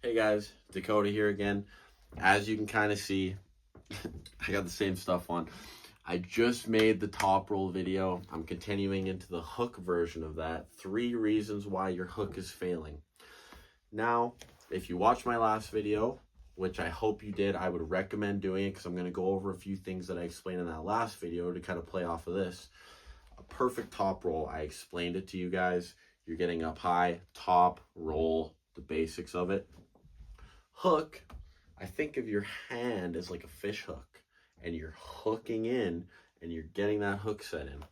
Hey guys, Dakota here again. As you can kind of see, I got the same stuff on. I just made the top roll video. I'm continuing into the hook version of that. 3 reasons why your hook is failing. Now, if you watched my last video, which I hope you did, I would recommend doing it because I'm going to go over a few things that I explained in that last video to kind of play off of this. A perfect top roll, I explained it to you guys. You're getting up high, top, roll, the basics of it. Hook, I think of your hand as like a fish hook, and you're hooking in and you're getting that hook set in.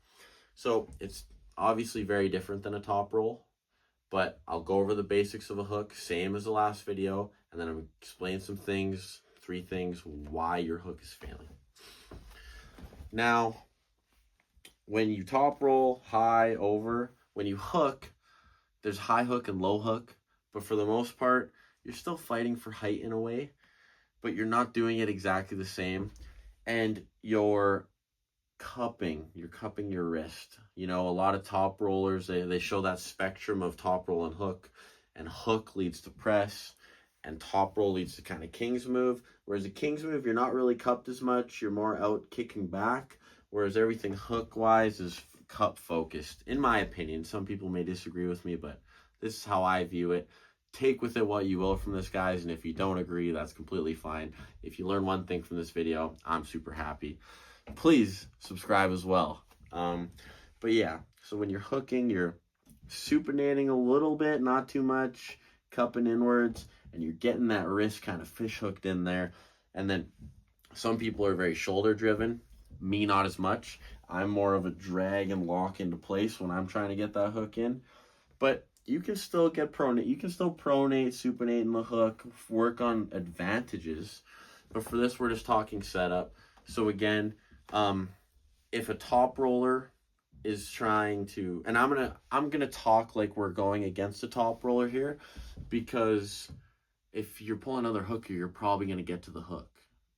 So it's obviously very different than a top roll, but I'll go over the basics of a hook, same as the last video, and then I'm going to explain some things, 3 things, why your hook is failing. Now, when you top roll, high, over, when you hook, there's high hook and low hook, but for the most part, you're still fighting for height in a way, but you're not doing it exactly the same. And you're cupping your wrist. You know, a lot of top rollers, they show that spectrum of top roll and hook leads to press, and top roll leads to kind of king's move. Whereas a king's move, you're not really cupped as much, you're more out kicking back, whereas everything hook-wise is cup focused, in my opinion. Some people may disagree with me, but this is how I view it. Take with it what you will from this, guys, and if you don't agree, that's completely fine. If you learn one thing from this video, I'm super happy. Please subscribe as well. But yeah, so when you're hooking, you're supinating a little bit, not too much, cupping inwards, and you're getting that wrist kind of fish hooked in there. And then some people are very shoulder driven, me not as much. I'm more of a drag and lock into place when I'm trying to get that hook in. But you can still get pronate. You can still pronate, supinate in the hook, work on advantages. But for this, we're just talking setup. So again, if a top roller is trying to, and I'm gonna talk like we're going against a top roller here, because if you're pulling another hooker, you're probably gonna get to the hook.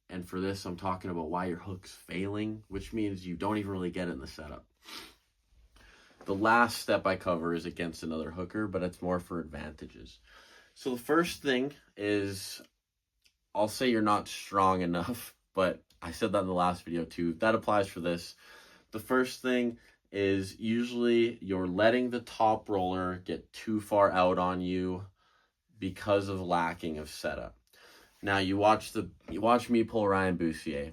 And for this, I'm talking about why your hook's failing, which means you don't even really get it in the setup. The last step I cover is against another hooker, but it's more for advantages. So the first thing is, I'll say you're not strong enough, but I said that in the last video too. That applies for this. The first thing is usually you're letting the top roller get too far out on you because of lacking of setup. Now you watch me pull Ryan Boussier.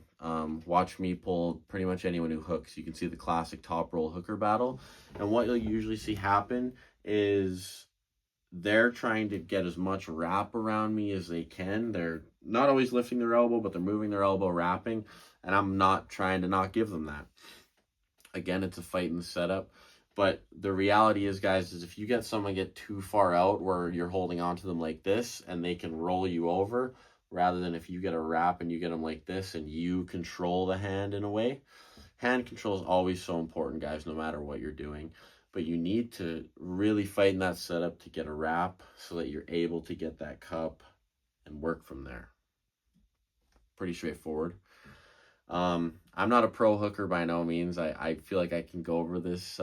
Watch me pull pretty much anyone who hooks. You can see the classic top roll hooker battle. And what you'll usually see happen is they're trying to get as much wrap around me as they can. They're not always lifting their elbow, but they're moving their elbow, wrapping. And I'm not trying to not give them that. Again, it's a fight in the setup. But the reality is, guys, is if you get someone get too far out where you're holding on to them like this and they can roll you over, rather than if you get a wrap and you get them like this and you control the hand in a way. Hand control is always so important, guys, no matter what you're doing. But you need to really fight in that setup to get a wrap so that you're able to get that cup and work from there. Pretty straightforward. I'm not a pro hooker by no means. I feel like I can go over this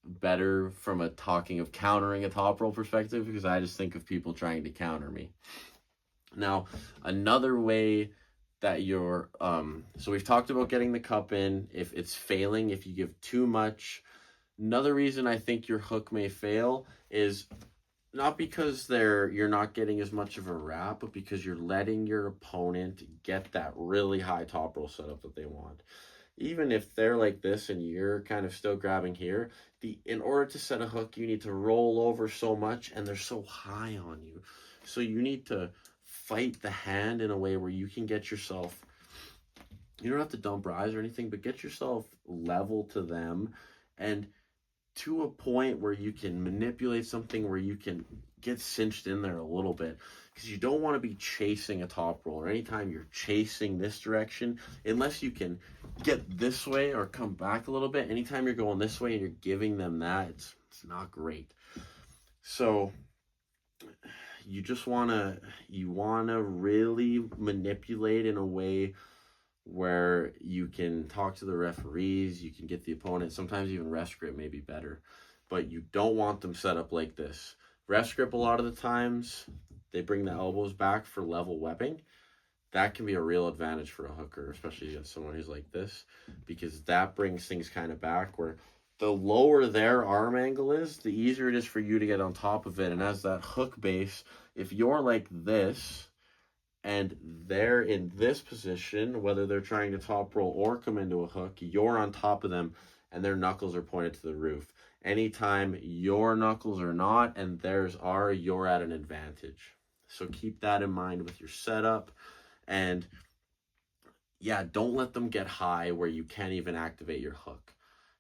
better from a talking of countering a top roll perspective, because I just think of people trying to counter me. Now, another way that you're, so we've talked about getting the cup in, if it's failing, if you give too much. Another reason I think your hook may fail is not because you're not getting as much of a wrap, but because you're letting your opponent get that really high top roll setup that they want. Even if they're like this and you're kind of still grabbing here, in order to set a hook, you need to roll over so much and they're so high on you. So you need to fight the hand in a way where you can get yourself, you don't have to dump rise or anything, but get yourself level to them and to a point where you can manipulate something where you can get cinched in there a little bit, because you don't want to be chasing a top roller. Anytime you're chasing this direction, unless you can get this way or come back a little bit, anytime you're going this way and you're giving them that, it's not great. So you just want to really manipulate in a way where you can talk to the referees, you can get the opponent, sometimes even rest grip may be better, but you don't want them set up like this. Rest grip, a lot of the times, they bring the elbows back for level webbing. That can be a real advantage for a hooker, especially against someone who's like this, because that brings things kind of back where the lower their arm angle is, the easier it is for you to get on top of it. And as that hook base, if you're like this and they're in this position, whether they're trying to top roll or come into a hook, you're on top of them and their knuckles are pointed to the roof. Anytime your knuckles are not and theirs are, you're at an advantage. So keep that in mind with your setup. And yeah, don't let them get high where you can't even activate your hook.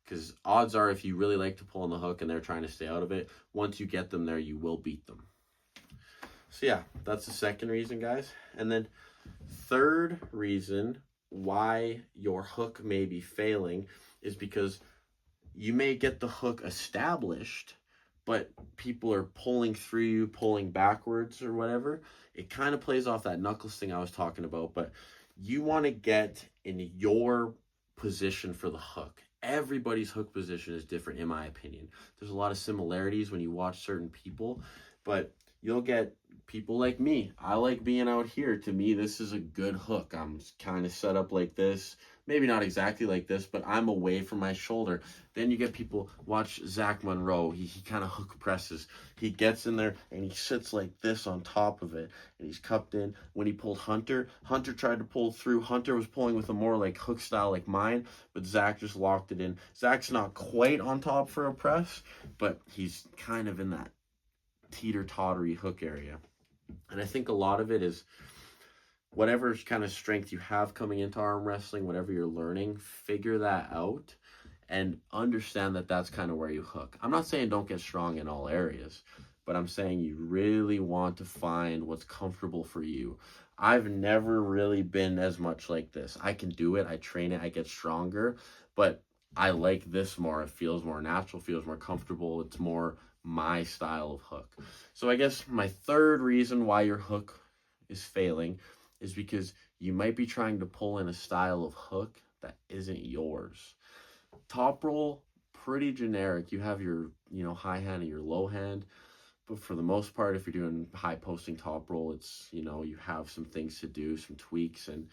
Because odds are, if you really like to pull on the hook and they're trying to stay out of it, once you get them there, you will beat them. So yeah, that's the second reason, guys. And then third reason why your hook may be failing is because you may get the hook established, but people are pulling through you, pulling backwards or whatever. It kind of plays off that knuckles thing I was talking about, but you want to get in your position for the hook. Everybody's hook position is different, in my opinion. There's a lot of similarities when you watch certain people, but you'll get people like me. I like being out here. To me, this is a good hook. I'm kind of set up like this. Maybe not exactly like this, but I'm away from my shoulder. Then you get people, watch Zach Monroe. He kind of hook presses. He gets in there and he sits like this on top of it. And he's cupped in. When he pulled Hunter, Hunter tried to pull through. Hunter was pulling with a more like hook style like mine, but Zach just locked it in. Zach's not quite on top for a press, but he's kind of in that teeter-tottery hook area. And I think a lot of it is whatever kind of strength you have coming into arm wrestling, whatever you're learning, figure that out and understand that that's kind of where you hook. I'm not saying don't get strong in all areas, but I'm saying you really want to find what's comfortable for you. I've never really been as much like this. I can do it, I train it, I get stronger, but I like this more. It feels more natural, feels more comfortable. It's more my style of hook. So I guess my third reason why your hook is failing is because you might be trying to pull in a style of hook that isn't yours. Top roll, pretty generic. You have your, high hand and your low hand. But for the most part, if you're doing high posting top roll, it's, you have some things to do, some tweaks, and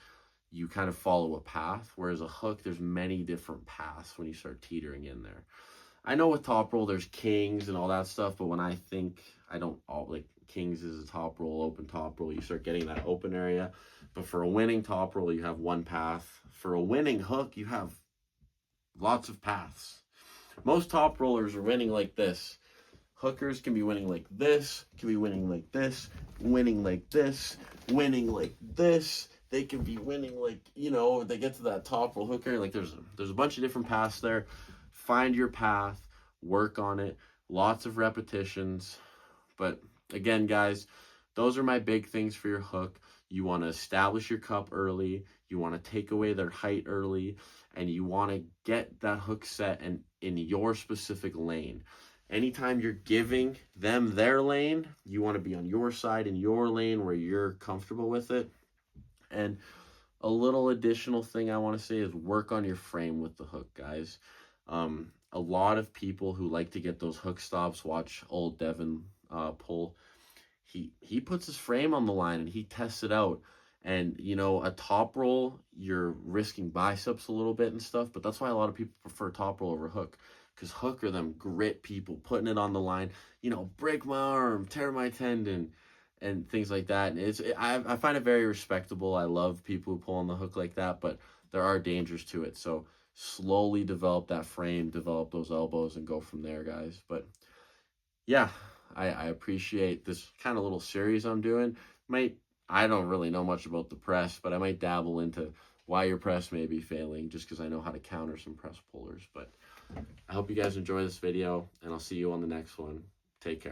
you kind of follow a path. Whereas a hook, there's many different paths when you start teetering in there. I know with top roll, there's kings and all that stuff, but when I think, I don't all like kings is a top roll, open top roll, you start getting that open area. But for a winning top roll, you have one path. For a winning hook, you have lots of paths. Most top rollers are winning like this. Hookers can be winning like this, can be winning like this, winning like this, winning like this. They can be winning like, they get to that top roll hooker. Like there's a bunch of different paths there. Find your path, work on it, lots of repetitions. But again, guys, those are my big things for your hook. You want to establish your cup early, you want to take away their height early, and you want to get that hook set and in your specific lane. Anytime you're giving them their lane, you want to be on your side in your lane where you're comfortable with it. And a little additional thing I want to say is work on your frame with the hook, guys. A lot of people who like to get those hook stops, watch old Devin pull. He puts his frame on the line and he tests it out. And, a top roll, you're risking biceps a little bit and stuff, but that's why a lot of people prefer top roll over hook. Because hook are them grit people, putting it on the line, break my arm, tear my tendon, and things like that. And I find it very respectable. I love people who pull on the hook like that, but there are dangers to it. So slowly develop that frame, develop those elbows, and go from there, guys. But yeah, I appreciate this kind of little series I'm doing. I don't really know much about the press, but I might dabble into why your press may be failing just because I know how to counter some press pullers. But I hope you guys enjoy this video, and I'll see you on the next one. Take care.